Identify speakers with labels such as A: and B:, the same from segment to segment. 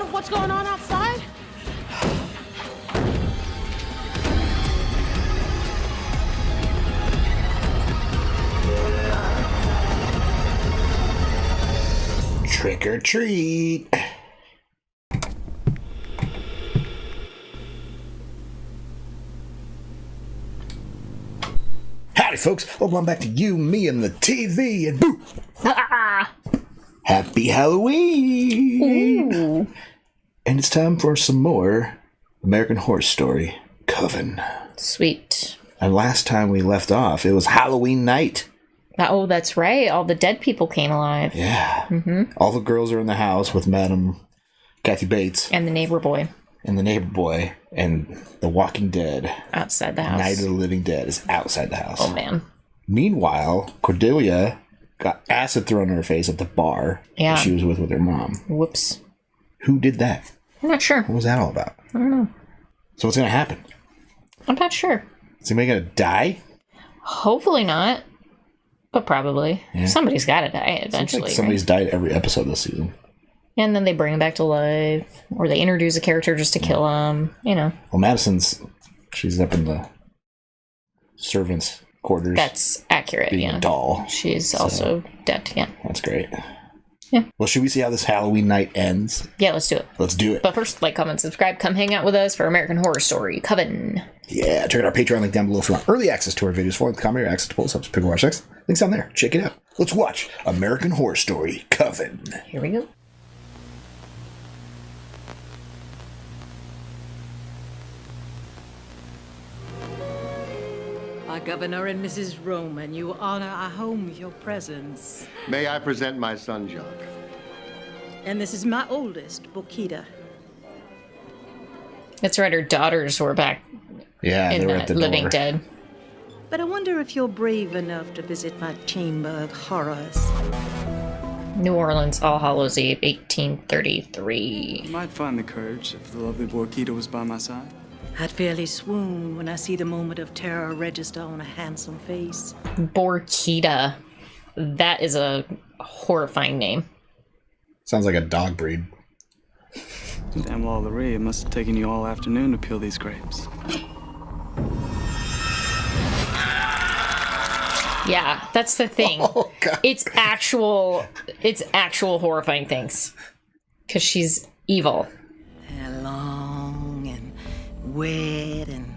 A: load of what's going on outside?
B: Trick or treat. Howdy, folks. Welcome back to You, Me, and the TV. And boo! Happy Halloween! Ooh. And it's time for some more American Horror Story, Coven.
C: Sweet.
B: And last time we left off, it was Halloween night.
C: Oh, that's right. All the dead people came alive.
B: Yeah. Mm-hmm. All the girls are in the house with Madam Kathy Bates.
C: And the neighbor boy.
B: And The Walking Dead.
C: Outside the house.
B: Night of the Living Dead is outside the house.
C: Oh, man.
B: Meanwhile, Cordelia got acid thrown in her face at the bar that she was with her mom.
C: Whoops.
B: Who did that?
C: I'm not sure.
B: What was that all about?
C: I don't know.
B: So what's going to happen?
C: I'm not sure.
B: Is anybody going to die?
C: Hopefully not. But probably. Yeah. Somebody's got to die eventually.
B: Like somebody's died every episode this season.
C: And then they bring him back to life. Or they introduce a character just to kill him. You know.
B: Well, she's up in the servants' quarters.
C: That's accurate,
B: being a doll.
C: She's also dead, yeah.
B: That's great.
C: Yeah.
B: Well, should we see how this Halloween night ends?
C: Yeah, let's do it.
B: Let's do it.
C: But first, like, comment, subscribe, come hang out with us for American Horror Story, Coven.
B: Yeah, check out our Patreon link down below if you want early access to our videos, full length comedy, or access to post ups, pick watch next. Links down there. Check it out. Let's watch American Horror Story, Coven.
C: Here we go.
D: Our Governor and Mrs. Roman, you honor our home with your presence.
E: May I present my son, Jacques?
D: And this is my oldest, Bokita.
C: That's right, her daughters were back in
B: they were at the
C: Living
B: door.
C: Dead.
D: But I wonder if you're brave enough to visit my chamber of horrors.
C: New Orleans, All Hallows Eve, 1833.
F: I might find the courage if the lovely Bokita was by my side.
D: I'd fairly swoon when I see the moment of terror register on a handsome face.
C: Borkita. That is a horrifying name.
B: Sounds like a dog breed.
F: Damn Lawlery, it must have taken you all afternoon to peel these grapes.
C: Yeah, that's the thing.
B: Oh, God.
C: It's actual horrifying things. Because she's evil.
D: And long and wet and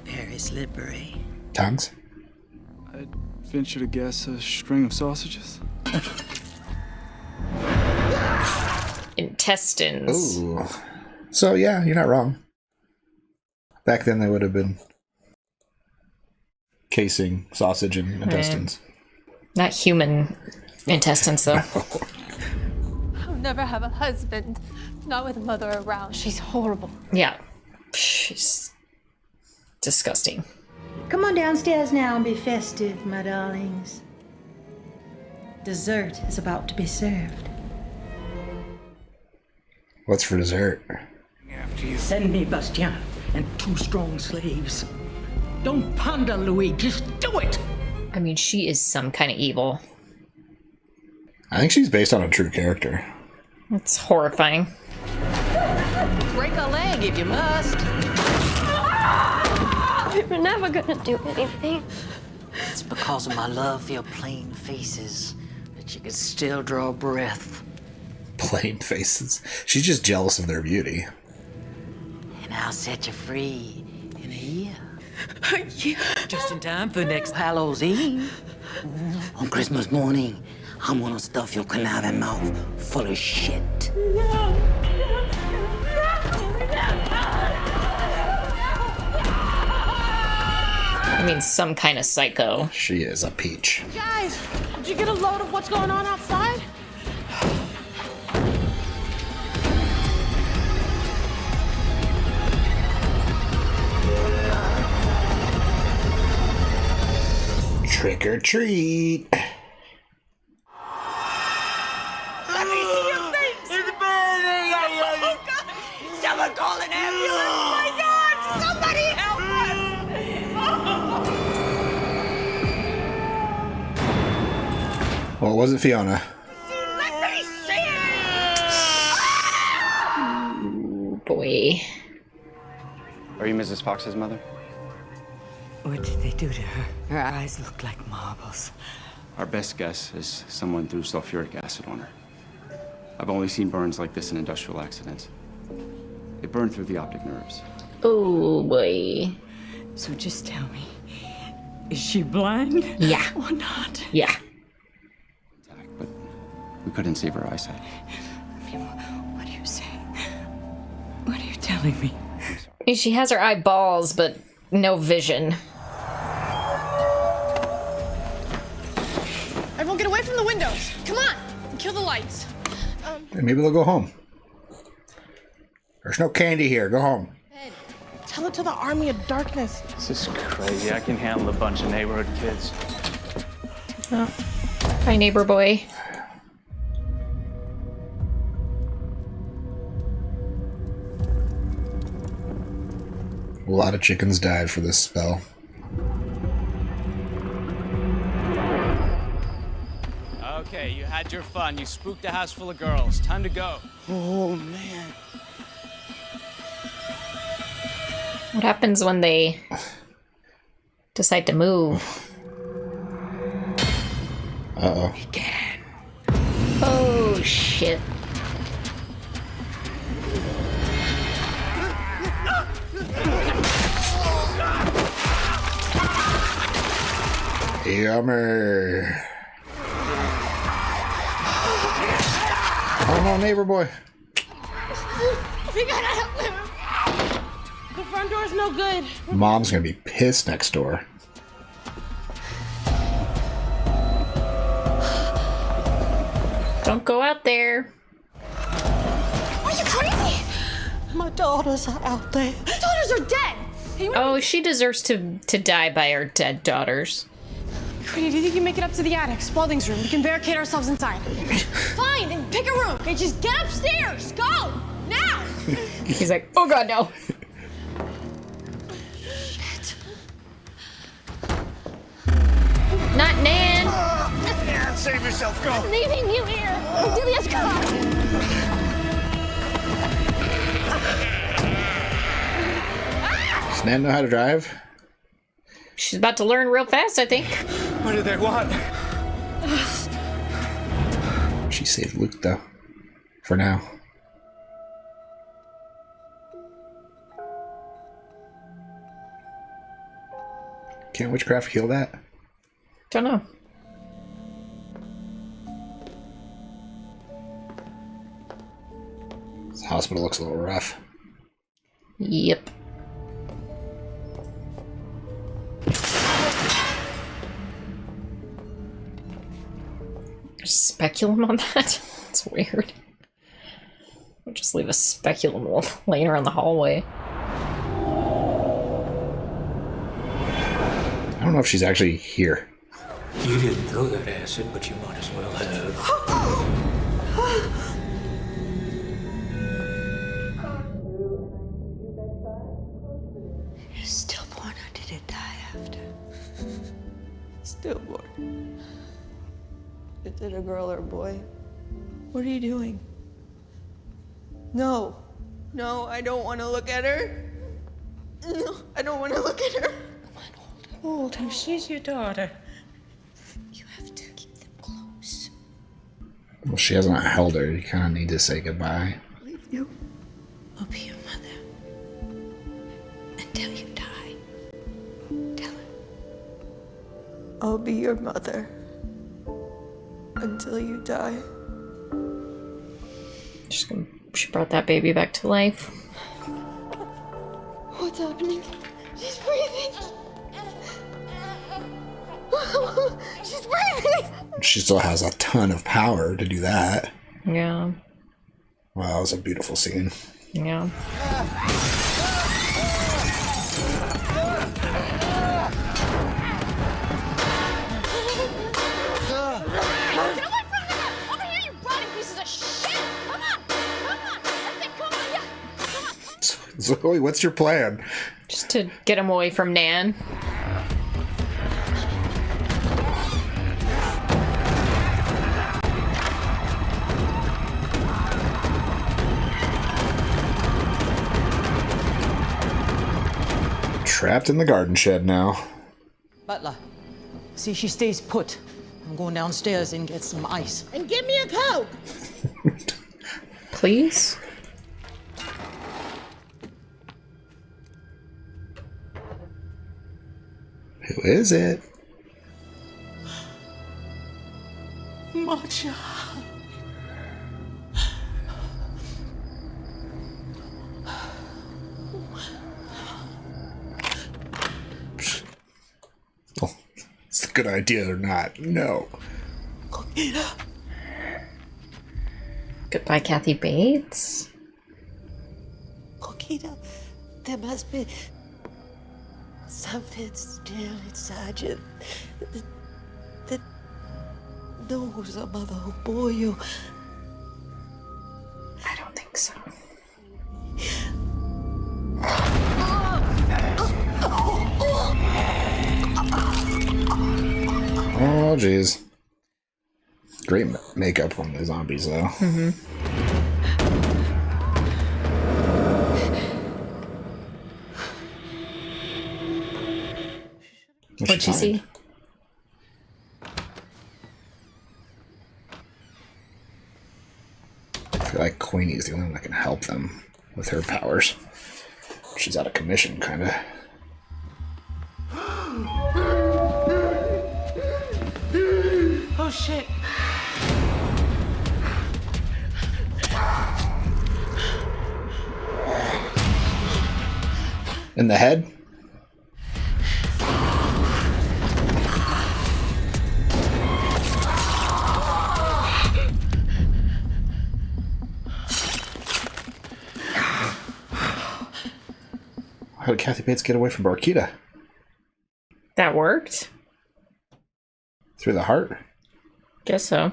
D: very slippery.
B: Tongues?
F: I'd venture to guess a string of sausages.
C: Intestines.
B: Ooh. So, yeah, you're not wrong. Back then, they would have been casing sausage and intestines.
C: Not human intestines, though.
G: I'll never have a husband. Not with mother around. She's horrible.
C: Yeah. She's disgusting.
D: Come on downstairs now and be festive, my darlings. Dessert is about to be served.
B: What's for dessert?
D: Send me Bastien and 2 strong slaves. Don't ponder, Louis. Just do it.
C: I mean, she is some kind of evil.
B: I think she's based on a true character.
C: It's horrifying.
D: Break a leg if you must.
G: You're never gonna do anything.
H: It's because of my love for your plain faces that you can still draw breath.
B: Plain faces. She's just jealous of their beauty.
H: And I'll set you free in a year.
G: Yeah.
H: Just in time for next Hallows Eve. On Christmas morning, I'm gonna stuff your conniving mouth full of shit.
C: I mean, some kind of psycho.
B: She is a peach.
A: Guys, did you get a load of what's going on outside?
B: Trick or treat.
H: Let me see your face! It's burning! Oh, God! Someone call an ambulance! Oh, my God! Somebody help us!
B: Well, it wasn't Fiona.
H: Let me see it!
C: boy.
F: Are you Mrs. Fox's mother?
D: What did they do to her? Her eyes look like marbles.
F: Our best guess is someone threw sulfuric acid on her. I've only seen burns like this in industrial accidents. They burn through the optic nerves.
C: Oh boy.
D: So just tell me, is she blind?
C: Yeah.
D: Or not?
C: Yeah.
F: But we couldn't save her eyesight.
D: What are you saying? What are you telling me?
C: She has her eyeballs, but no vision.
A: Everyone get away from the windows. Come on. Kill the lights.
B: Maybe they'll go home. There's no candy here. Go home.
A: Tell it to the army of darkness.
I: This is crazy. I can handle a bunch of neighborhood kids.
C: Oh. Hi, neighbor boy.
B: A lot of chickens died for this spell.
J: Okay, you had your fun. You spooked a house full of girls. Time to go.
I: Oh, man.
C: What happens when they decide to move?
B: Uh-oh.
C: Oh, shit.
B: Yummy. Oh no, neighbor boy.
A: We gotta help him. The front door's no good.
B: Mom's gonna be pissed next door.
C: Don't go out there.
A: Are you crazy? My daughters are out there. My daughters are dead. Hey,
C: Oh, she deserves to die by her dead daughters.
A: Queenie, do you think you can make it up to the attic? Spaulding's room. We can barricade ourselves inside. Fine, then pick a room. Okay, just get upstairs. Go! Now!
C: He's like, oh god, no.
A: Shit.
C: Not Nan.
I: Yeah, save yourself. Go.
A: I'm leaving you here. Delia's car.
B: Does Nan know how to drive?
C: She's about to learn real fast, I think.
I: What do they want?
B: She saved Luke, though. For now. Can't witchcraft heal that?
C: Don't know.
B: This hospital looks a little rough.
C: Yep. There's speculum on that? It's weird. I'll just leave a speculum laying around the hallway.
B: I don't know if she's actually here.
K: You didn't throw that acid, but you might as well have.
D: You're stillborn, or did it die after? Stillborn. Is it a girl or a boy? What are you doing? No. No, I don't want to look at her. No, I don't want to look at her. Come on, hold her. She's your daughter. You have to keep them close.
B: Well, she hasn't held her. You kind of need to say goodbye.
D: I'll leave you. I'll be your mother. Until you die. Tell her. I'll be your mother. Until you die.
C: She brought that baby back to life.
A: What's happening? She's breathing. She's breathing.
B: She still has a ton of power to do that.
C: Yeah.
B: Wow, that was a beautiful scene.
C: Yeah.
B: Zoe, what's your plan?
C: Just to get him away from Nan.
B: Trapped in the garden shed now.
D: Butler, see she stays put. I'm going downstairs and get some ice.
H: And give me a Coke!
C: Please?
B: Who is it?
D: Marcia.
B: Oh, it's a good idea or not? No.
C: Goodbye, Kathy Bates.
H: Coquita, there must be something still inside you that knows a mother who bore you.
C: I don't think so.
B: Oh, jeez. Great makeup on the zombies, though.
C: Mm-hmm. What'd you see?
B: I feel like Queenie's the only one that can help them with her powers. She's out of commission, kind of.
D: Oh shit.
B: In the head? How did Kathy Bates get away from Barkita?
C: That worked?
B: Through the heart?
C: Guess so.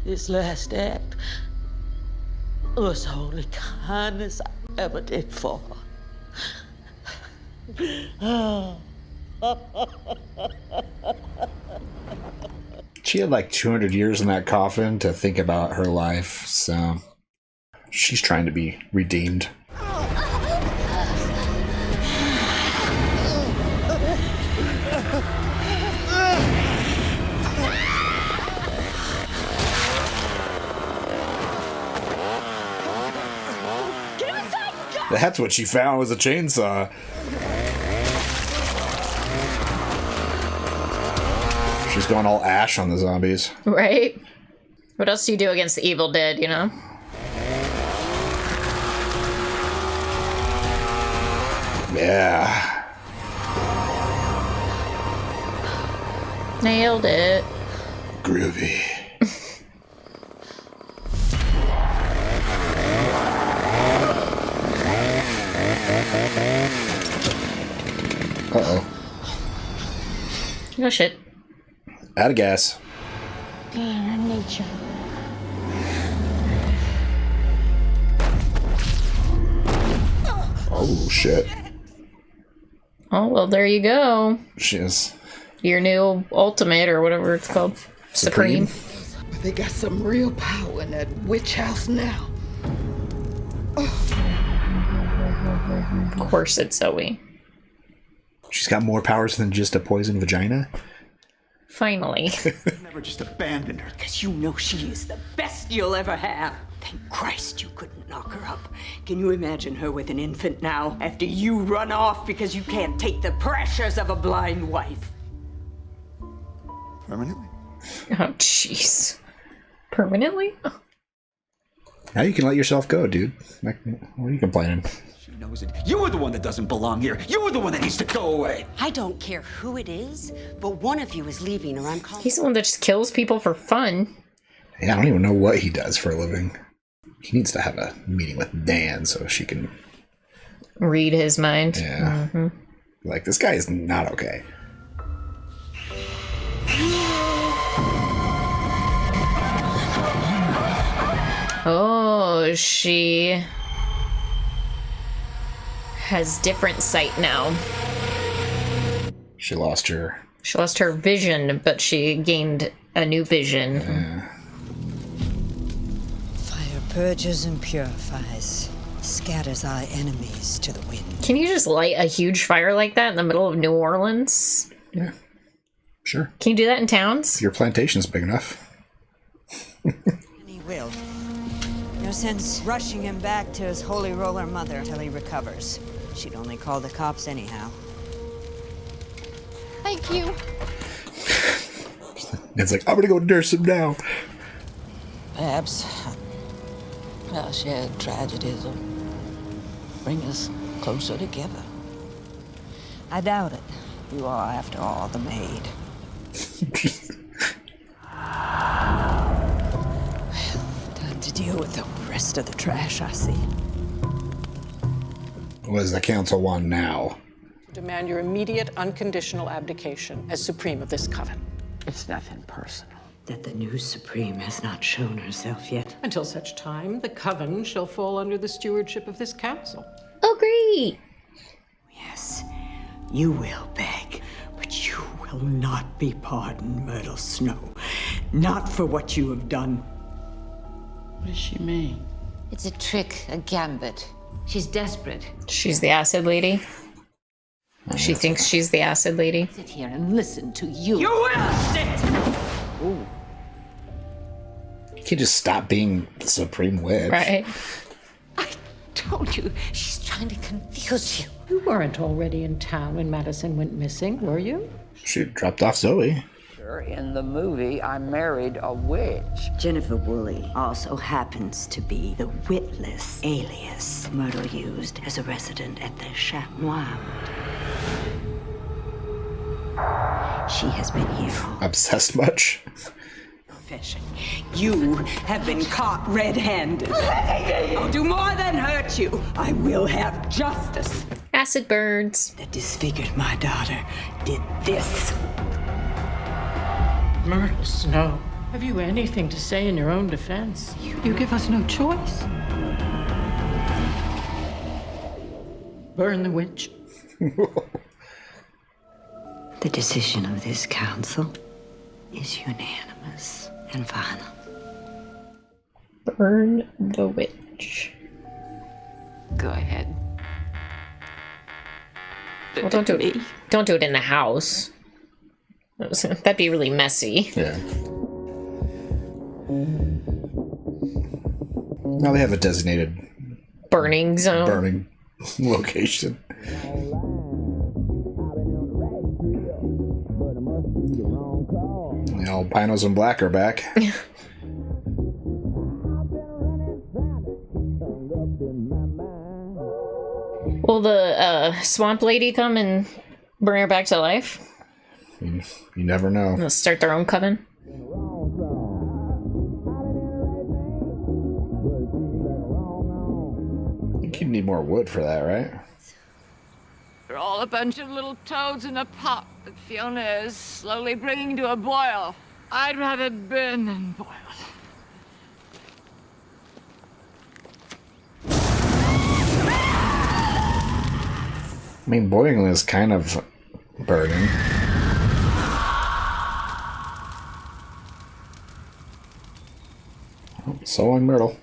H: This last act was the only kindness I ever did for her.
B: She had like 200 years in that coffin to think about her life, so she's trying to be redeemed. That's what she found, was a chainsaw. She's going all Ash on the zombies.
C: Right? What else do you do against the evil dead, you know?
B: Yeah.
C: Nailed it.
B: Groovy. Uh-oh.
C: Oh shit.
B: Out of gas.
A: Nature.
B: Oh, shit.
C: Oh, well, there you go.
B: Shiz.
C: Your new ultimate, or whatever it's called. Supreme.
H: They got some real power in that witch house now.
C: Of course it's Zoe.
B: She's got more powers than just a poison vagina?
C: Finally.
L: Never just abandoned her.
D: Because you know she is the best you'll ever have. Thank Christ you couldn't knock her up. Can you imagine her with an infant now, after you run off because you can't take the pressures of a blind wife?
L: Permanently?
C: Oh, jeez. Permanently?
B: Now you can let yourself go, dude. What are you complaining?
L: She knows it. You're the one that doesn't belong here. You're the one that needs to go away.
D: I don't care who it is, but one of you is leaving or I'm calling.
C: He's the one that just kills people for fun.
B: Yeah, I don't even know what he does for a living. He needs to have a meeting with Dan so she can
C: read his mind.
B: Yeah.
C: Mm-hmm.
B: Like, this guy is not okay.
C: Oh, she has different sight now.
B: She lost her.
C: She lost her vision, but she gained a new vision.
B: Yeah.
M: Fire purges and purifies. scatters our enemies to the wind.
C: Can you just light a huge fire like that in the middle of New Orleans?
B: Yeah, sure.
C: Can you do that in towns?
B: Your plantation's big enough.
M: And he will. No sense rushing him back to his holy roller mother until he recovers. She'd only call the cops anyhow.
A: Thank you.
B: It's like, I'm gonna go nurse him now.
N: Perhaps our shared tragedies will bring us closer together.
M: I doubt it. You are, after all, the maid. Time to deal with the rest of the trash I see.
B: What does the council want now?
O: Demand your immediate, unconditional abdication as supreme of this coven.
N: It's nothing personal.
D: That the new Supreme has not shown herself yet.
O: Until such time, the coven shall fall under the stewardship of this council.
C: Oh, great.
D: Yes, you will beg, but you will not be pardoned, Myrtle Snow. Not for what you have done.
N: What does she mean?
P: It's a trick, a gambit. She's desperate.
C: She's the acid lady. She thinks she's the acid lady.
P: Sit here and listen to you.
D: You will sit!
P: Ooh.
B: You can't just stop being the supreme witch.
C: Right.
P: Told you, she's trying to confuse you.
O: You weren't already in town when Madison went missing, were you?
B: She dropped off Zoe.
N: In the movie, I married a witch.
D: Jennifer Woolley also happens to be the witless alias Myrtle used as a resident at the Chat Noir. She has been here.
B: Obsessed much?
D: Confession. You have been caught red-handed. I'll do more than hurt you. I will have justice.
C: Acid burns.
D: That disfigured my daughter did this.
O: Myrtle Snow, have you anything to say in your own defense? You give us no choice. Burn the witch.
D: The decision of this council is unanimous and final.
C: Burn the witch.
P: Go ahead.
C: Well, don't do it. Don't do it in the house. That'd be really messy.
B: Yeah. Now they have a designated
C: burning zone.
B: Burning location. The albinos and black are back.
C: Will the swamp lady come and bring her back to life?
B: You never know.
C: They'll start their own coven.
B: I think you need more wood for that, right?
Q: We're all a bunch of little toads in a pot that Fiona is slowly bringing to a boil. I'd rather burn than boil.
B: I mean, boiling is kind of burning. Oh, so long, Myrtle.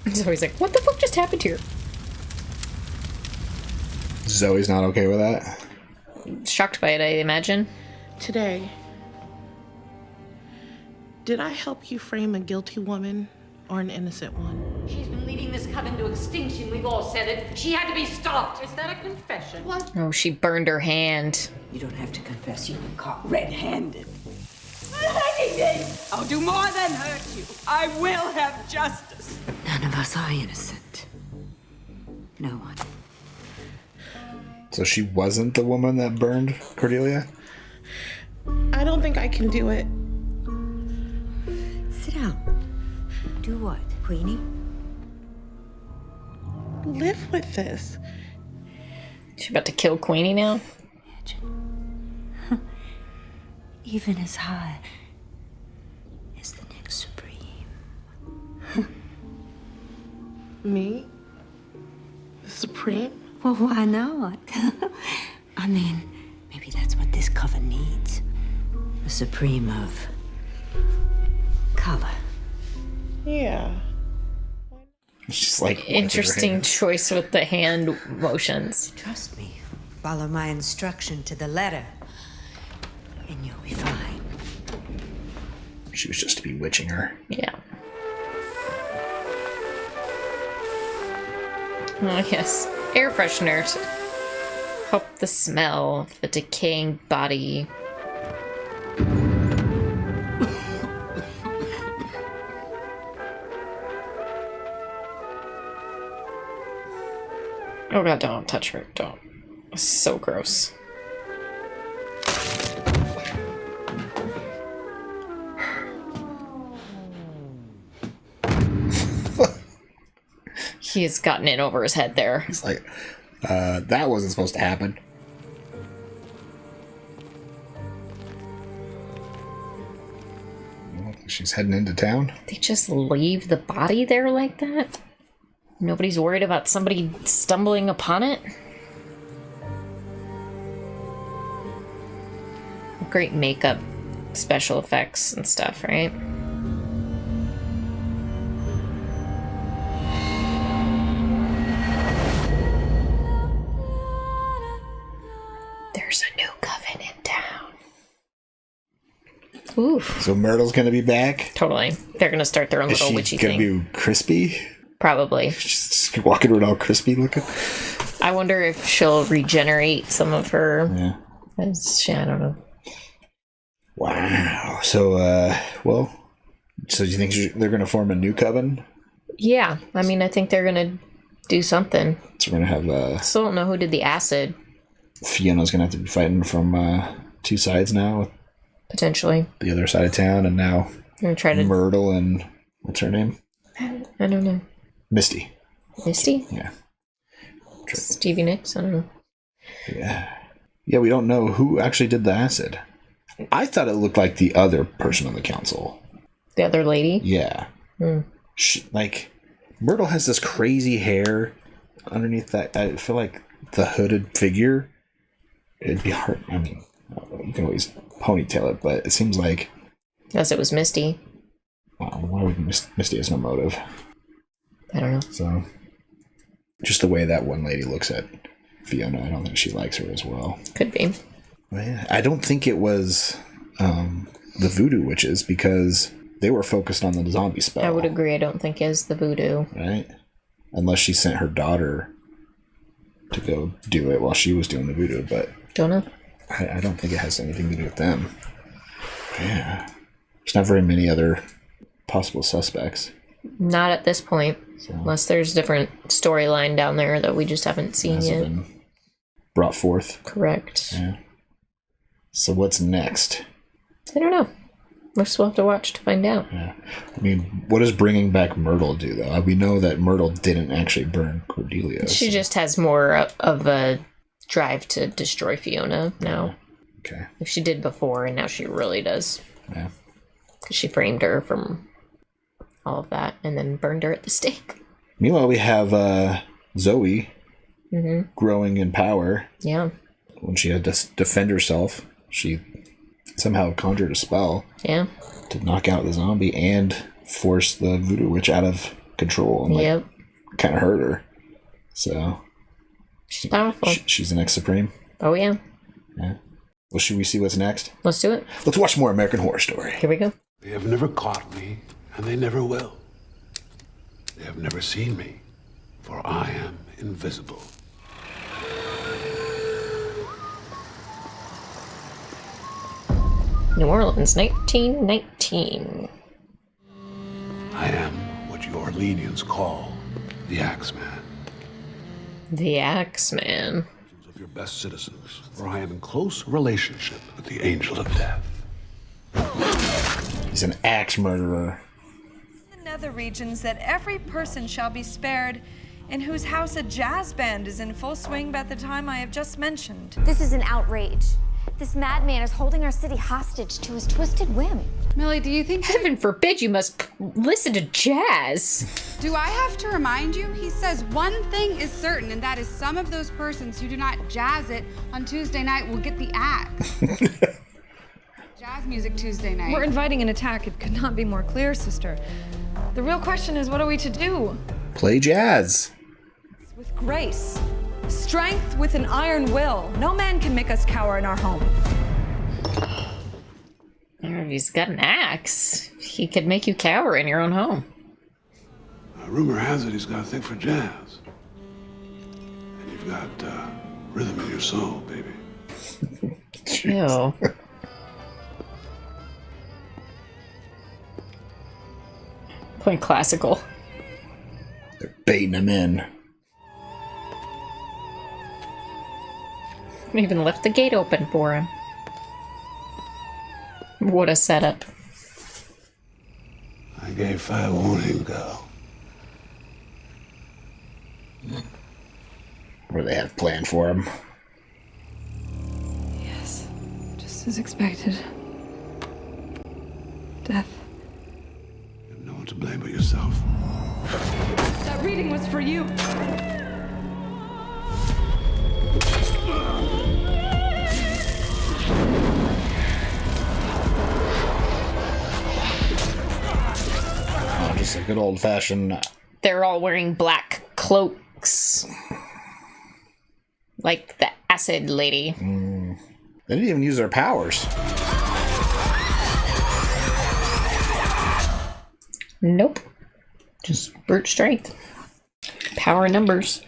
C: Zoe's like, what the fuck just happened here?
B: Zoe's not okay with that.
C: Shocked by it, I imagine.
R: Today, did I help you frame a guilty woman or an innocent one?
P: She's been leading this coven to extinction. We've all said it. She had to be stopped.
O: Is that a confession?
P: What?
C: Oh, she burned her hand.
D: You don't have to confess you've been caught red-handed. I'll do more than hurt you. I will have justice. None of us are innocent. No one.
B: So she wasn't the woman that burned Cordelia?
R: I don't think I can do it.
D: Sit down. Do what, Queenie?
R: Live with this.
C: She's about to kill Queenie now?
D: Even as high as the next Supreme.
R: Me? The Supreme?
D: Well, why not? I mean, maybe that's what this coven needs. A Supreme of color.
R: Yeah.
B: She's like,
C: interesting choice with the hand motions.
M: Trust me. Follow my instruction to the letter, and you'll be fine.
B: She was just bewitching her.
C: Yeah. Oh, yes. Air freshener to help the smell of the decaying body. Oh god, don't touch her. Don't. It's so gross. He has gotten in over his head there.
B: He's like, that wasn't supposed to happen. She's heading into town.
C: They just leave the body there like that? Nobody's worried about somebody stumbling upon it? Great makeup, special effects and stuff, right? There's a new coven in town. Oof.
B: So Myrtle's gonna be back?
C: Totally. They're gonna start their own
B: Is
C: little
B: she
C: witchy
B: gonna
C: thing.
B: be crispy?
C: Probably.
B: Just walking around all crispy looking?
C: I wonder if she'll regenerate some of her. Yeah. I don't know.
B: Wow. So, so do you think they're gonna form a new coven?
C: Yeah. I mean, I think they're gonna do something.
B: So we're gonna have,
C: Still don't know who did the acid.
B: Fiona's gonna have to be fighting from, two sides now.
C: Potentially.
B: The other side of town, and now
C: I'm gonna try to...
B: Myrtle and... What's her name?
C: I don't know.
B: Misty.
C: Misty?
B: Yeah.
C: Stevie Nicks? I don't know.
B: Yeah. Yeah, we don't know who actually did the acid. I thought it looked like the other person on the council.
C: The other lady?
B: Yeah.
C: Hmm.
B: Myrtle has this crazy hair underneath that. I feel like the hooded figure, it'd be hard. I mean, you can always ponytail it, but it seems like...
C: Unless it was Misty.
B: Why would Misty has no motive?
C: I don't know.
B: So, just the way that one lady looks at Fiona, I don't think she likes her as well.
C: Could be.
B: But yeah, I don't think it was the voodoo witches, because they were focused on the zombie spell.
C: I would agree. I don't think it's the voodoo.
B: Right? Unless she sent her daughter to go do it while she was doing the voodoo, but...
C: Don't know.
B: I don't think it has anything to do with them. Yeah. There's not very many other possible suspects.
C: Not at this point. So. Unless there's different storyline down there that we just haven't seen yet.
B: Been brought forth.
C: Correct.
B: Yeah. So what's next?
C: I don't know. We'll still have to watch to find out.
B: Yeah. I mean, what does bringing back Myrtle do, though? We know that Myrtle didn't actually burn Cordelia.
C: She just has more of a drive to destroy Fiona now.
B: Okay.
C: If she did before, and now she really does.
B: Yeah.
C: Because she framed her from all of that and then burned her at the stake.
B: Meanwhile, we have Zoe growing in power.
C: Yeah.
B: When she had to defend herself, she somehow conjured a spell.
C: Yeah.
B: To knock out the zombie and force the voodoo witch out of control. And, kind of hurt her. So.
C: She's powerful.
B: She's the next Supreme.
C: Oh, yeah.
B: Yeah. Well, should we see what's next?
C: Let's do it.
B: Let's watch more American Horror Story.
C: Here we go.
S: They have never caught me, and they never will. They have never seen me, for I am invisible.
C: New Orleans, 1919.
S: I am what your Orleanians call the Axeman.
C: The Axeman.
S: Of your best citizens, for I am in close relationship with the Angel of Death.
B: He's an axe murderer.
T: In the nether regions, that every person shall be spared in whose house a jazz band is in full swing by the time I have just mentioned.
U: This is an outrage. This madman is holding our city hostage to his twisted whim.
V: Millie, do you think...
C: Heaven forbid you must listen to jazz.
V: Do I have to remind you? He says one thing is certain, and that is some of those persons who do not jazz it on Tuesday night will get the axe. Jazz music Tuesday night.
A: We're inviting an attack. It could not be more clear, sister. The real question is, what are we to do?
B: Play jazz.
T: With grace. Strength with an iron will. No man can make us cower in our home.
C: He's got an axe. He could make you cower in your own home.
S: Rumor has it he's got a thing for jazz. And you've got rhythm in your soul, baby.
C: Ew. Playing classical.
B: They're baiting him in.
C: Even left the gate open for him. What a setup.
S: I gave fair warning, girl.
B: What do they have planned for him?
T: Yes, just as expected. Death.
S: You have no one to blame but yourself.
T: That reading was for you.
B: Oh, just a good old-fashioned...
C: They're all wearing black cloaks. Like the acid lady.
B: They didn't even use their powers.
C: Nope. Just brute strength. Power numbers.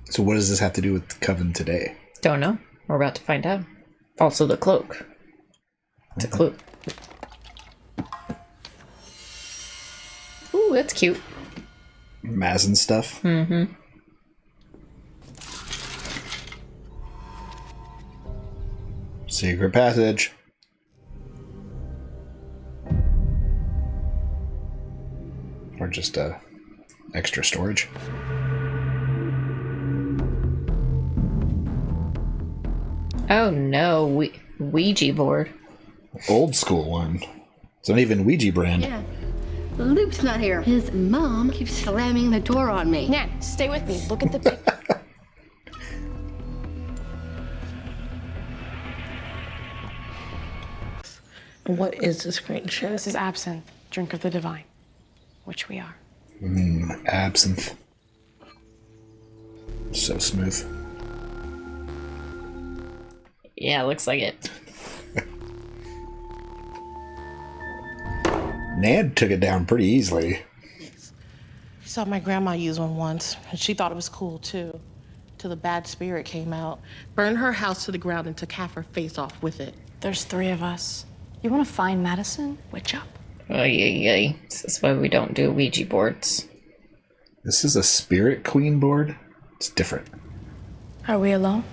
B: So what does this have to do with the Coven today?
C: Don't know. We're about to find out. Also the cloak. It's a cloak. Ooh, that's cute.
B: Mazin stuff?
C: Mm-hmm.
B: Secret passage. Or just extra storage.
C: Oh no, Ouija board.
B: Old school one. It's not even Ouija brand.
E: Yeah. Luke's not here. His mom keeps slamming the door on me.
A: Nan, stay with me. Look at the picture.
R: What is this great shit?
A: This is absinthe, drink of the divine, which we are.
B: Absinthe. So smooth.
C: Yeah, looks like it.
B: Nan took it down pretty easily.
R: Saw my grandma use one once, and she thought it was cool too. Till the bad spirit came out, burned her house to the ground, and took half her face off with it.
A: There's 3 of us. You want to find Madison? Witch up.
C: Oh, yeah. This is why we don't do Ouija boards.
B: This is a spirit queen board? It's different.
A: Are we alone?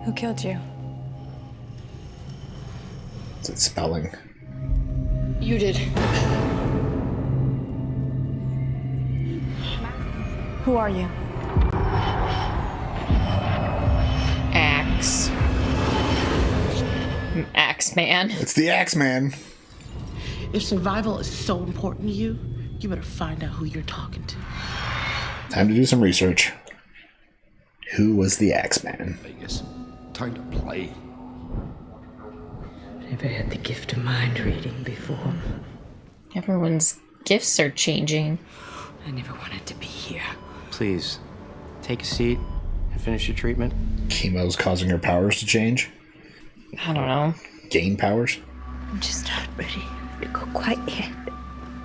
A: Who killed you?
B: Is it spelling?
A: You did. Who are you?
C: Axeman.
B: It's the Axeman.
R: If survival is so important to you, you better find out who you're talking to.
B: Time to do some research. Who was the Axeman?
K: Vegas. Time to play.
N: Never had the gift of mind reading before.
C: Everyone's gifts are changing.
N: I never wanted to be here.
G: Please, take a seat and finish your treatment.
B: Chemo's causing her powers to change?
C: I don't know.
B: Gain powers?
N: I'm just not ready to go quite yet.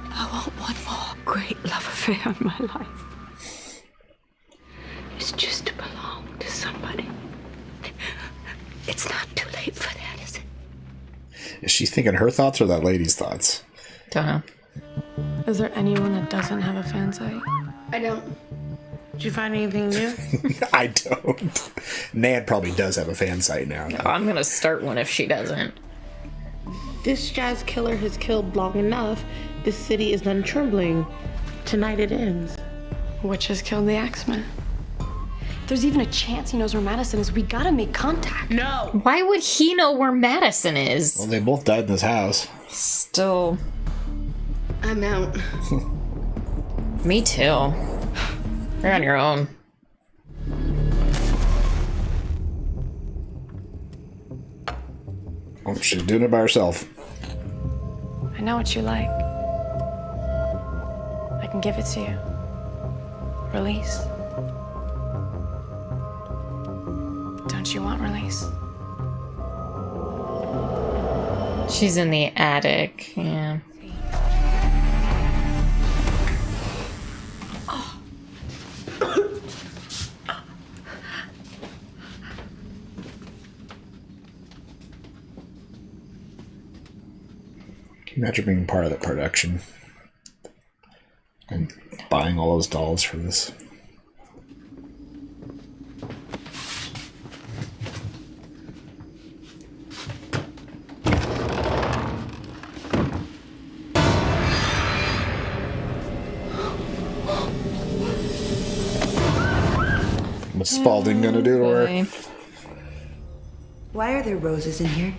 N: I want one more great love affair in my life. It's just to belong to somebody. It's not too late for that, is it?
B: Is she thinking her thoughts or that lady's thoughts?
C: Don't know.
A: Is there anyone that doesn't have a fan site?
E: I don't.
R: Did you find anything new?
B: I don't. Nan probably does have a fan site now.
C: Oh, I'm gonna start one if she doesn't.
R: This jazz killer has killed long enough. This city is done trembling. Tonight it ends.
A: Witches killed the Axeman. There's even a chance he knows where Madison is. We gotta make contact.
R: No!
C: Why would he know where Madison is?
B: Well, they both died in this house.
C: Still.
R: I
E: I'm out.
C: Me too. You're on your own.
B: Oh, she's doing it by herself.
A: I know what you like. I can give it to you. Release. Don't you want release?
C: She's in the attic, yeah.
B: Imagine being part of the production and buying all those dolls for this. What's Spalding gonna do to her?
N: Why are there roses in here?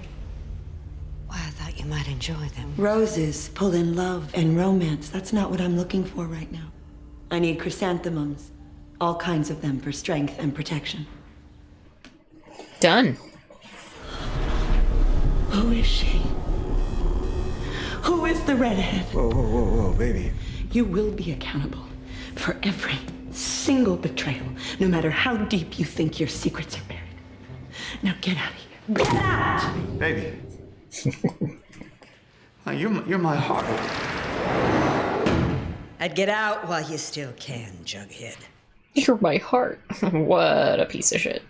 M: Why, I thought you might enjoy them.
N: Roses pull in love and romance. That's not what I'm looking for right now. I need chrysanthemums. All kinds of them for strength and protection.
C: Done.
N: Who is she? Who is the redhead?
L: Whoa, whoa, whoa, whoa, baby.
N: You will be accountable for every single betrayal, no matter how deep you think your secrets are buried. Now get out of here. Get out!
L: Baby. You're my heart.
M: I'd get out while you still can, Jughead.
C: You're my heart. What a piece of shit.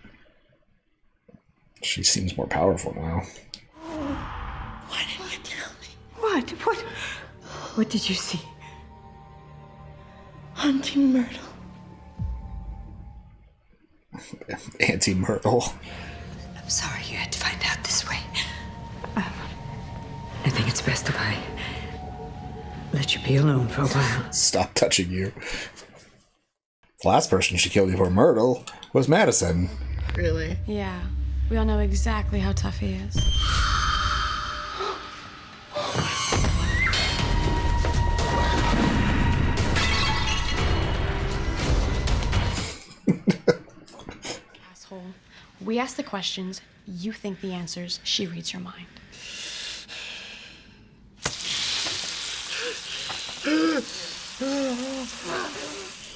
B: She seems more powerful now.
N: Why didn't you tell me? What did you see? Hunting Myrtle.
B: Auntie Myrtle.
M: I'm sorry you had to find out this way. I think it's best if I let you be alone for a while.
B: Stop touching you. The last person she killed before Myrtle was Madison.
R: Really?
A: Yeah. We all know exactly how tough he is. Asshole. We ask the questions, you think the answers, she reads your mind.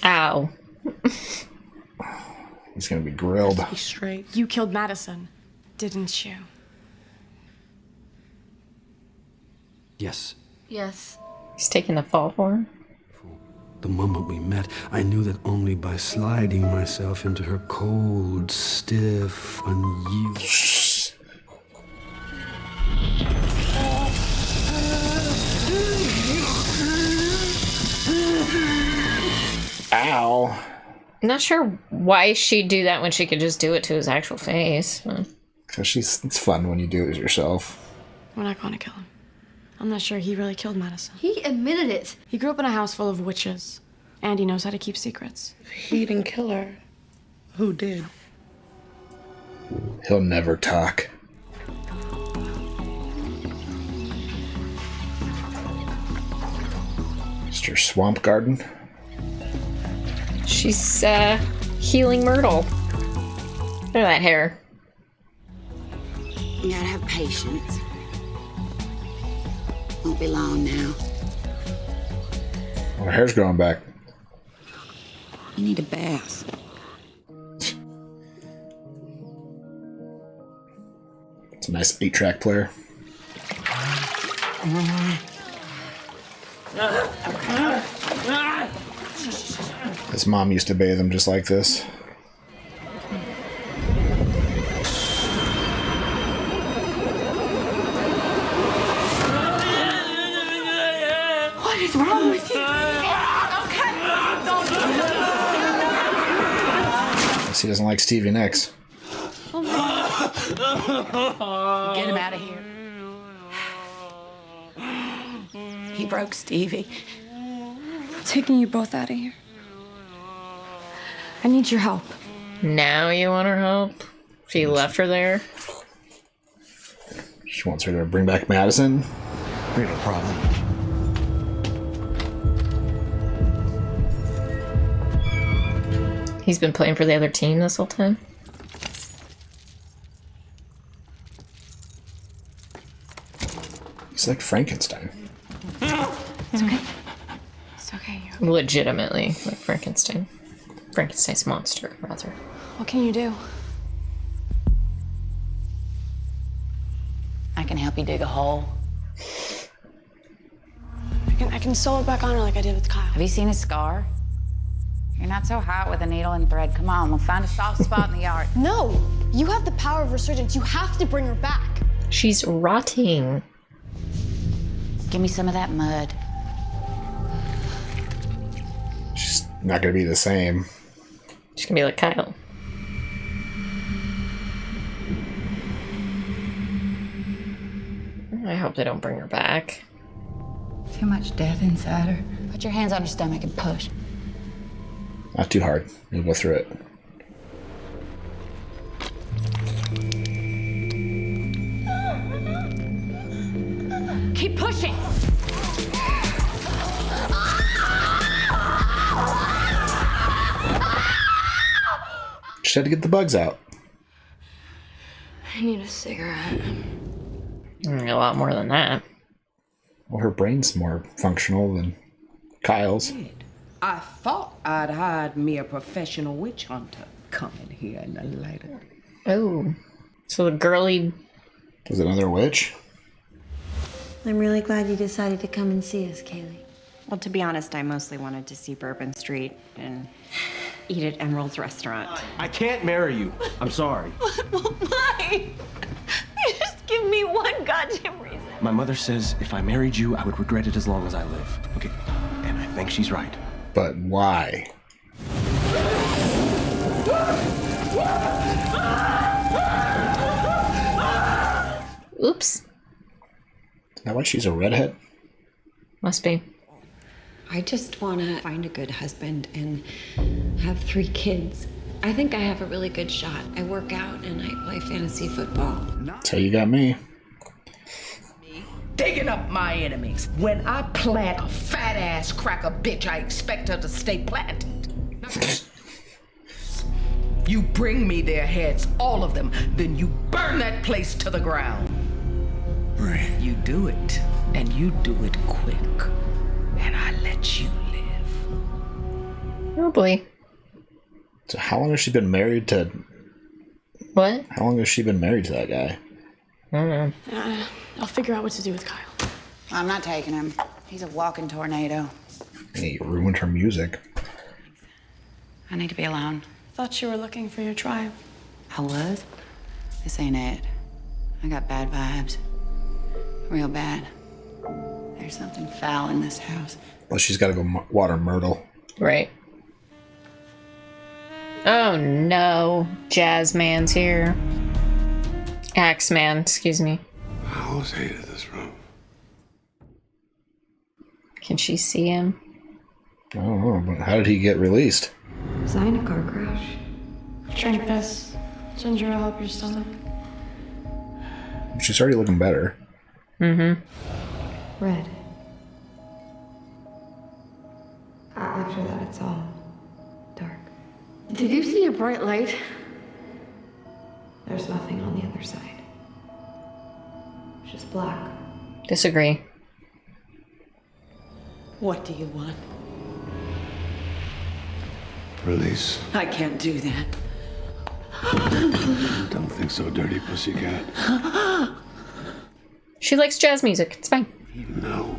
C: Ow.
B: He's gonna be grilled.
A: Be straight. You killed Madison, didn't you?
S: Yes.
E: Yes.
C: He's taking the fall for her.
S: The moment we met, I knew that only by sliding myself into her cold, stiff, unyielding...
B: Ow.
C: I'm not sure why she'd do that when she could just do it to his actual face.
B: Because it's fun when you do it yourself.
A: We're not going to kill him. I'm not sure he really killed Madison.
E: He admitted it.
A: He grew up in a house full of witches, and he knows how to keep secrets.
R: He didn't kill her. Who did?
B: He'll never talk. Mr. Swamp Garden.
C: She's healing Myrtle. Look at that hair.
N: You gotta have patience. Won't be long now.
B: Her hair's growing back.
N: You need a bath.
B: It's a nice 8-track player. His mom used to bathe him just like this.
N: What is wrong with you?
B: Guess he doesn't like Stevie Nicks.
R: Get him out of here.
N: He broke Stevie.
A: I'm taking you both out of here. I need your help.
C: Now you want her help? She left her there?
B: She wants her to bring back Madison.
L: We have a problem.
C: He's been playing for the other team this whole time.
B: He's like Frankenstein.
A: It's okay. It's okay.
C: Legitimately, like Frankenstein. Frankenstein's monster, rather.
A: What can you do?
F: I can help you dig a hole.
A: I can sew it back on her like I did with Kyle.
F: Have you seen a scar? You're not so hot with a needle and thread. Come on, we'll find a soft spot in the yard.
A: No! You have the power of resurgence. You have to bring her back.
C: She's rotting.
F: Give me some of that mud.
B: She's not gonna be the same.
C: She's gonna be like Kyle. I hope they don't bring her back.
F: Too much death inside her. Put your hands on her stomach and push.
B: Not too hard. You'll go through it.
P: Keep pushing.
B: Just had to get the bugs out.
A: I need a cigarette.
C: A lot more than that.
B: Well, her brain's more functional than Kyle's.
J: I thought I'd hired me a professional witch hunter coming here in the light of day.
C: Oh. So the girly...
B: Was it another witch?
W: I'm really glad you decided to come and see us, Kaylee.
X: Well, to be honest, I mostly wanted to see Bourbon Street and eat at Emerald's restaurant.
G: I can't marry you. I'm sorry.
X: Why? Just give me one goddamn reason.
G: My mother says if I married you, I would regret it as long as I live. Okay, and I think she's right.
B: But why?
C: Oops.
B: Is that why she's a redhead?
C: Must be.
X: I just want to find a good husband and have 3 kids. I think I have a really good shot. I work out and I play fantasy football.
B: That's how you got me.
J: Digging up my enemies. When I plant a fat ass cracker bitch, I expect her to stay planted. You bring me their heads, all of them, then you burn that place to the ground.
B: Right.
J: You do it, and you do it quick, and I let you live.
C: Oh boy.
B: So how long has she been married to...
C: What?
B: How long has she been married to that guy?
C: I don't know.
A: I'll figure out what to do with Kyle.
F: I'm not taking him. He's a walking tornado.
B: He ruined her music.
F: I need to be alone.
A: Thought you were looking for your tribe.
F: I was? This ain't it. I got bad vibes. Real bad. There's something foul in this house.
B: Well, she's got to go water Myrtle.
C: Right. Oh no. Jazzman's here. Axeman, excuse me.
S: I always hated this room.
C: Can she see him?
B: I don't know, but how did he get released?
W: Was I in a car crash?
A: Drink this. Ginger will help your stomach.
B: She's already looking better.
C: Mm-hmm.
W: Red. After that, it's all dark. Did you see a bright light? There's nothing on the other side. It's just black.
C: Disagree.
D: What do you want?
S: Release.
D: I can't do that.
S: Don't think so, dirty pussycat.
C: She likes jazz music. It's fine.
S: No.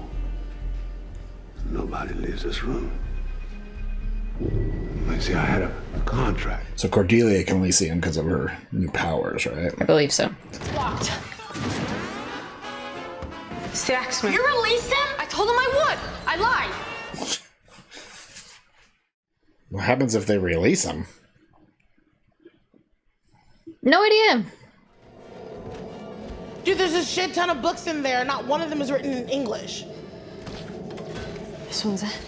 S: Nobody leaves this room. I see, I had a contract.
B: So Cordelia can only see him because of her new powers, right?
C: I believe so.
A: It's locked. It's the Axeman.
P: You released him?
A: I told him I would. I lied.
B: What happens if they release him?
C: No idea.
R: Dude, there's a shit ton of books in there. Not one of them is written in English.
A: This one's it.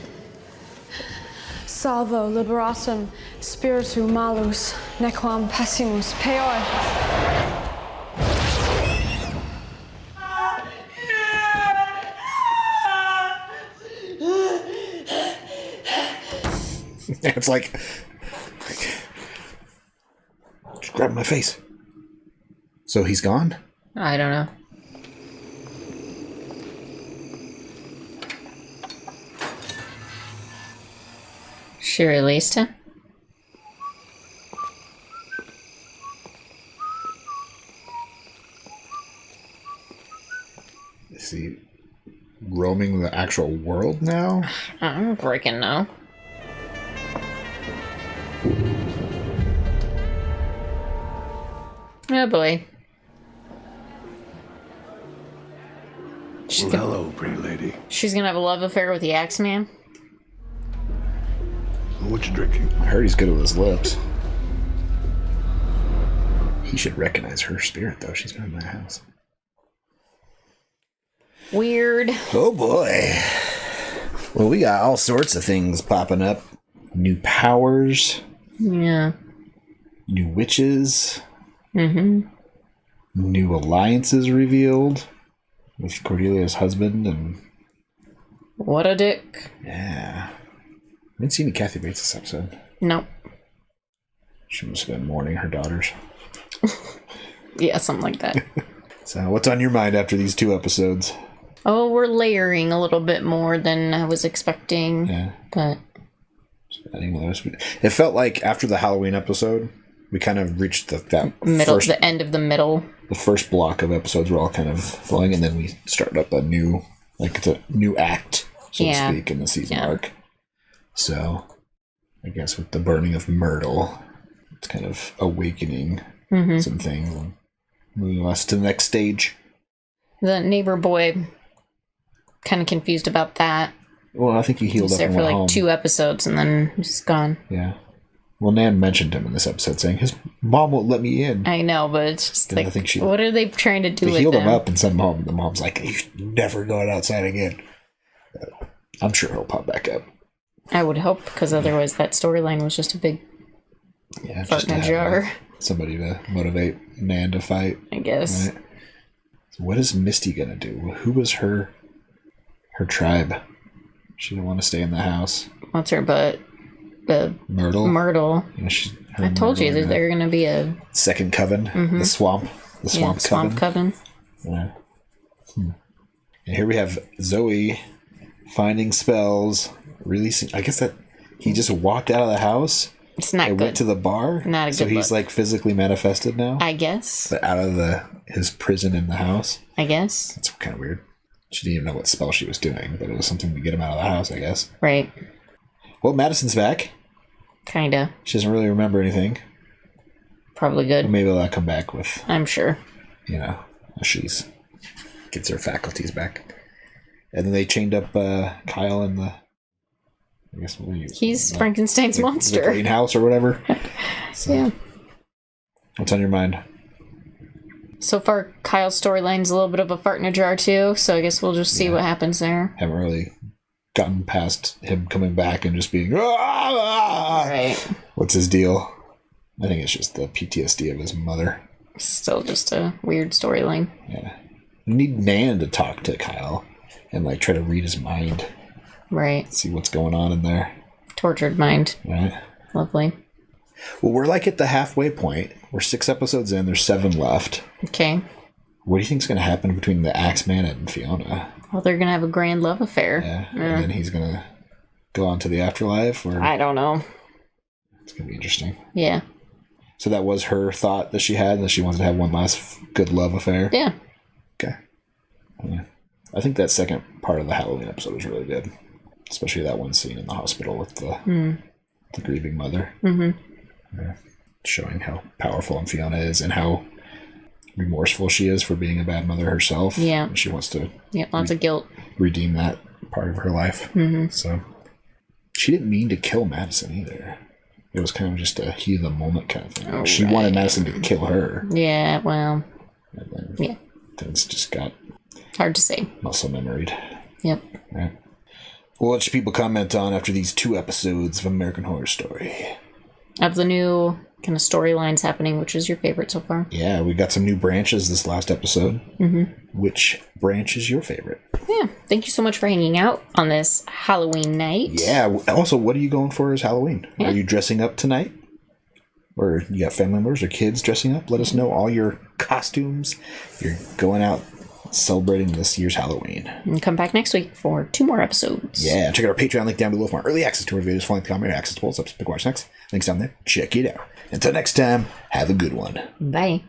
A: Salvo liberosum spiritu malus nequam pessimus peor.
B: It's like grabbing my face. So he's gone?
C: I don't know. She released him?
B: Is he roaming the actual world now?
C: I don't freaking know. Oh boy.
S: Well, hello, pretty lady.
C: She's gonna have a love affair with the Axeman?
S: What you drinking?
B: I heard he's good with his lips. He should recognize her spirit, though. She's been in my house.
C: Weird.
B: Oh boy. Well, we got all sorts of things popping up. New powers.
C: Yeah.
B: New witches.
C: Mm-hmm.
B: New alliances revealed. With Cordelia's husband and...
C: What a dick.
B: Yeah. I didn't see any Kathy Bates this episode.
C: Nope.
B: She must have been mourning her daughters.
C: Yeah, something like that.
B: So, what's on your mind after these 2 episodes?
C: Oh, we're layering a little bit more than I was expecting.
B: Yeah.
C: But
B: it felt like after the Halloween episode, we kind of reached the
C: end of the middle.
B: The first block of episodes were all kind of flowing, and then we started up a new, it's a new act, so to speak, in the season arc. So, I guess with the burning of Myrtle, it's kind of awakening some things and moving us to the next stage.
C: The neighbor boy, kind of confused about that.
B: Well, I think he healed up
C: there
B: and
C: for
B: went
C: like
B: home.
C: 2 episodes and then he's gone.
B: Yeah. Well, Nan mentioned him in this episode, saying his mom won't let me in.
C: I know, but it's just
B: And
C: like,
B: I think
C: what are they trying to do with
B: They healed
C: him?
B: him up and sent him home. The mom's like, "He's never going outside again." I'm sure he'll pop back up.
C: I would hope, because otherwise that storyline was just a big fart in a jar.
B: Somebody to motivate Nan to fight.
C: I guess.
B: Right? So what is Misty gonna do? Who was her tribe? She didn't want to stay in the house.
C: What's her butt?
B: Myrtle.
C: Myrtle.
B: Yeah,
C: I told you that they're going to be a
B: second coven. The swamp. The swamp coven.
C: Swamp coven.
B: Yeah. And here we have Zoe finding spells, releasing. I guess that he just walked out of the house.
C: It's not
B: and
C: good.
B: went to the bar.
C: Not a good
B: So he's
C: look.
B: like physically manifested now.
C: I guess.
B: But out of his prison in the house.
C: I guess.
B: That's kind of weird. She didn't even know what spell she was doing, but it was something to get him out of the house, I guess.
C: Right.
B: Well, Madison's back.
C: Kinda.
B: She doesn't really remember anything.
C: Probably good.
B: But maybe that'll come back with...
C: I'm sure.
B: She's gets her faculties back. And then they chained up Kyle in the... I guess what
C: he's Frankenstein's monster.
B: The greenhouse or whatever. So,
C: yeah.
B: What's on your mind?
C: So far, Kyle's storyline's a little bit of a fart in a jar, too, so I guess we'll just see what happens there.
B: Haven't really gotten past him coming back and just being... "Ah!"
C: Right.
B: What's his deal? I think it's just the PTSD of his mother.
C: Still just a weird storyline.
B: Yeah. You need Nan to talk to Kyle and try to read his mind.
C: Right.
B: See what's going on in there.
C: Tortured mind.
B: Right.
C: Lovely.
B: Well, we're at the halfway point. We're 6 episodes in. There's 7 left.
C: Okay.
B: What do you think's going to happen between the Axeman and Fiona?
C: Well, they're going to have a grand love affair.
B: Yeah. And then he's going to go on to the afterlife? Or...
C: I don't know.
B: It's going to be interesting.
C: Yeah.
B: So that was her thought that she had, that she wanted to have one last good love affair?
C: Yeah.
B: Okay. Yeah. I think that second part of the Halloween episode was really good. Especially that one scene in the hospital with the grieving mother. Yeah. Showing how powerful Fiona is and how remorseful she is for being a bad mother herself.
C: Yeah.
B: And she wants to
C: lots of guilt.
B: Redeem that part of her life. So she didn't mean to kill Madison either. It was kind of just a heat of the moment kind of thing.
C: Oh,
B: she wanted Madison to kill her.
C: Yeah, well.
B: And then things just got
C: hard to say.
B: Muscle memoried.
C: Yep.
B: Right. Well, what should people comment on after these 2 episodes of American Horror Story?
C: Of the new kind of storylines happening, which is your favorite so far?
B: Yeah, we got some new branches this last episode. Which branch is your favorite?
C: Yeah, thank you so much for hanging out on this Halloween night.
B: Yeah, also, what are you going for as Halloween?
C: Yeah.
B: Are you dressing up tonight? or you got family members or kids dressing up, let us know all your costumes. You're going out celebrating this year's Halloween.
C: And come back next week for 2 more episodes.
B: Yeah, check out our Patreon link down below for more early access to our videos, following the comment, access to polls, up to Watch Next. Links down there. Check it out. Until next time, have a good one.
C: Bye.